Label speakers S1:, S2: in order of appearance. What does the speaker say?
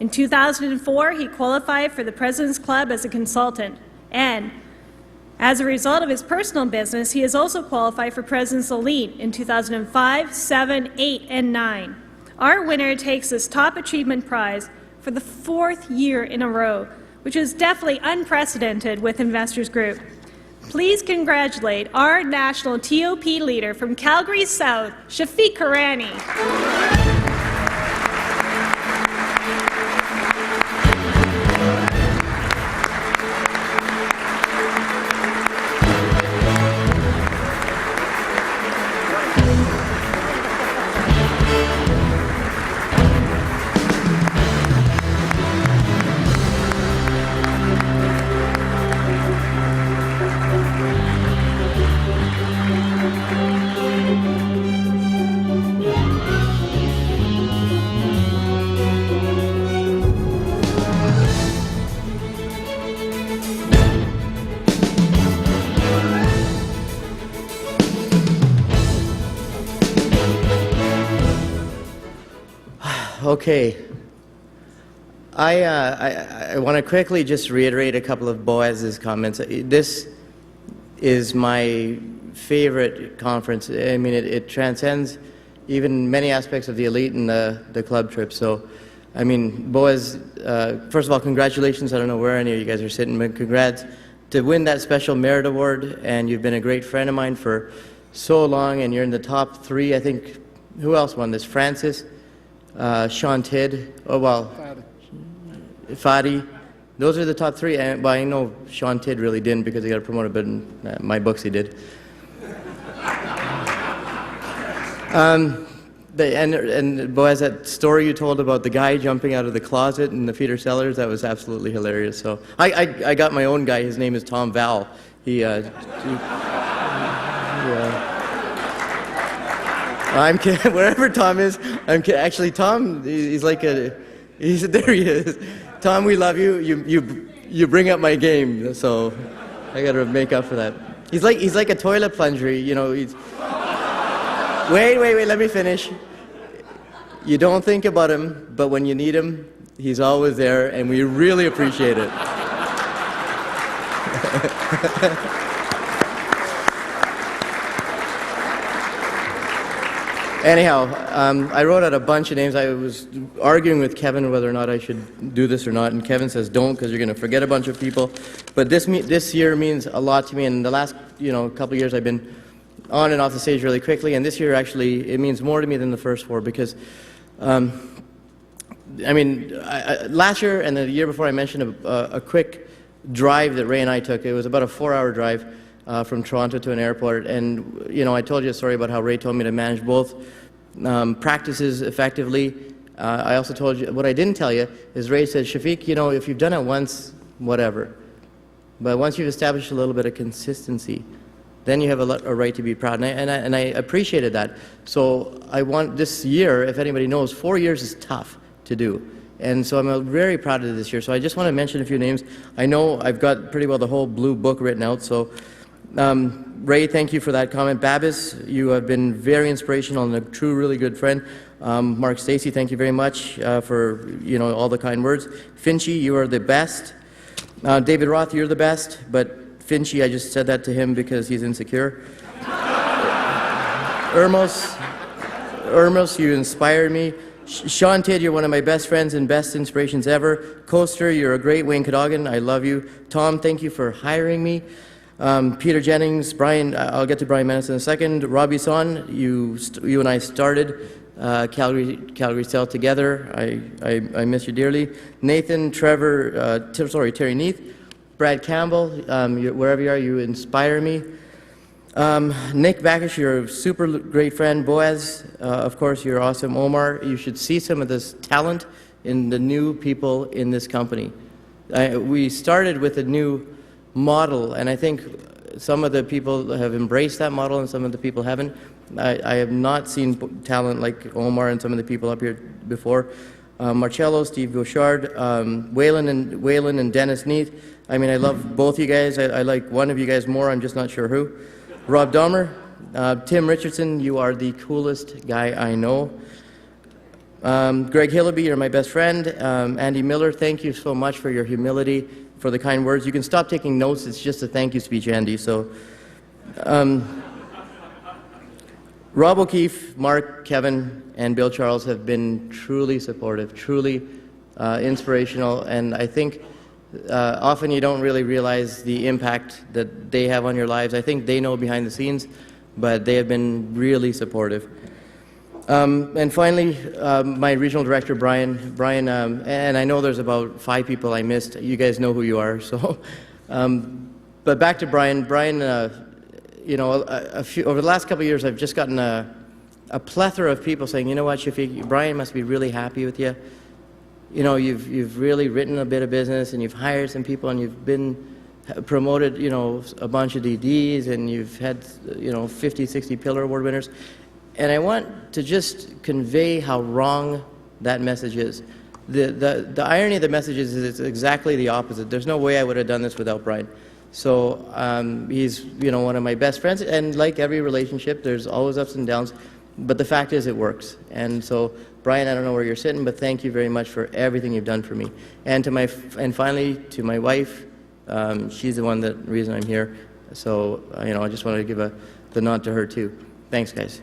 S1: In 2004, he qualified for the President's Club as a consultant, and as a result of his personal business, he has also qualified for President's Elite in 2005, 7, 8, and 9. Our winner takes this top achievement prize for the 4th year in a row, which is definitely unprecedented with Investors Group. Please congratulate our national T.O.P. leader from Calgary South, Shafik Hirani.
S2: Okay. I want to quickly just reiterate a couple of Boaz's comments. This is my favorite conference. I mean, it transcends even many aspects of the elite and the club trip. So, I mean, Boaz, first of all, congratulations. I don't know where any of you guys are sitting, but congrats to win that special merit award. And you've been a great friend of mine for so long, and you're in the top 3. I think, who else won this? Francis? Sean Tidd, oh well, Fadi. Those are the top 3. And, well, I know Sean Tidd really didn't because he got promoted, but in my books he did. And Boaz, that story you told about the guy jumping out of the closet in the feeder cellars, that was absolutely hilarious. So I got my own guy. His name is Tom Val. I'm kidding. Wherever Tom is, I'm kidding. Actually, Tom, he's like there he is. Tom, we love you. You bring up my game, so I got to make up for that. He's like a toilet plunger, you know. Wait, let me finish. You don't think about him, but when you need him, he's always there, and we really appreciate it. Anyhow, I wrote out a bunch of names. I was arguing with Kevin whether or not I should do this or not, and Kevin says don't because you're going to forget a bunch of people. But this year means a lot to me, and the last couple of years I've been on and off the stage really quickly, and this year actually it means more to me than the first 4 because, I mean, last year and the year before I mentioned a quick drive that Ray and I took. It was about a 4-hour drive. From Toronto to an airport, and I told you a story about how Ray told me to manage both practices effectively. I also told you, what I didn't tell you is Ray said, Shafik, if you've done it once, whatever. But once you've established a little bit of consistency, then you have a right to be proud, and I appreciated that. So I want this year, if anybody knows, 4 years is tough to do. And so I'm very proud of this year. So I just want to mention a few names. I know I've got pretty well the whole blue book written out, so Ray, thank you for that comment. Babis, you have been very inspirational and a true, really good friend. Mark Stacey, thank you very much for all the kind words. Finchy, you are the best. David Roth, you're the best, but Finchy, I just said that to him because he's insecure. Ermos, you inspired me. Sean Tidd, you're one of my best friends and best inspirations ever. Coaster, you're a great. Wayne Cadogan, I love you. Tom, thank you for hiring me. Peter Jennings, Brian, I'll get to Brian Menace in a second. Robbie Son, you and I started Calgary South together. I miss you dearly. Nathan, Trevor, Terry Neath, Brad Campbell, wherever you are, you inspire me. Nick Bacchus, you're a super great friend. Boaz, of course, you're awesome. Omar, you should see some of this talent in the new people in this company. We started with a new model, and I think some of the people have embraced that model and some of the people haven't. I have not seen talent like Omar and some of the people up here before. Marcello, Steve Gauchard, Waylon and Dennis Neath. I mean, I love both you guys. I like one of you guys more, I'm just not sure who. Rob Dahmer, Tim Richardson, you are the coolest guy I know. Greg Hillaby, you're my best friend. Andy Miller, thank you so much for your humility, for the kind words. You can stop taking notes. It's just a thank you speech, Andy. So, Rob O'Keefe, Mark, Kevin, and Bill Charles have been truly supportive, truly inspirational, and I think often you don't really realize the impact that they have on your lives. I think they know behind the scenes, but they have been really supportive. And finally, my regional director, Brian, and I know there's about 5 people I missed. You guys know who you are, so. But back to Brian. Brian, you know, over the last couple of years, I've just gotten a plethora of people saying, you know what, Shafik, Brian must be really happy with you. You know, you've really written a bit of business, and you've hired some people, and you've been promoted, you know, a bunch of DDs, and you've had, you know, 50, 60 Pillar Award winners. And I want to just convey how wrong that message is. The irony of the message is it's exactly the opposite. There's no way I would have done this without Brian. So he's, you know, one of my best friends, and like every relationship, there's always ups and downs, but the fact is it works. And so, Brian, I don't know where you're sitting, but thank you very much for everything you've done for me. And finally, to my wife, she's the reason I'm here. So, you know, I just wanted to give the nod to her too. Thanks, guys.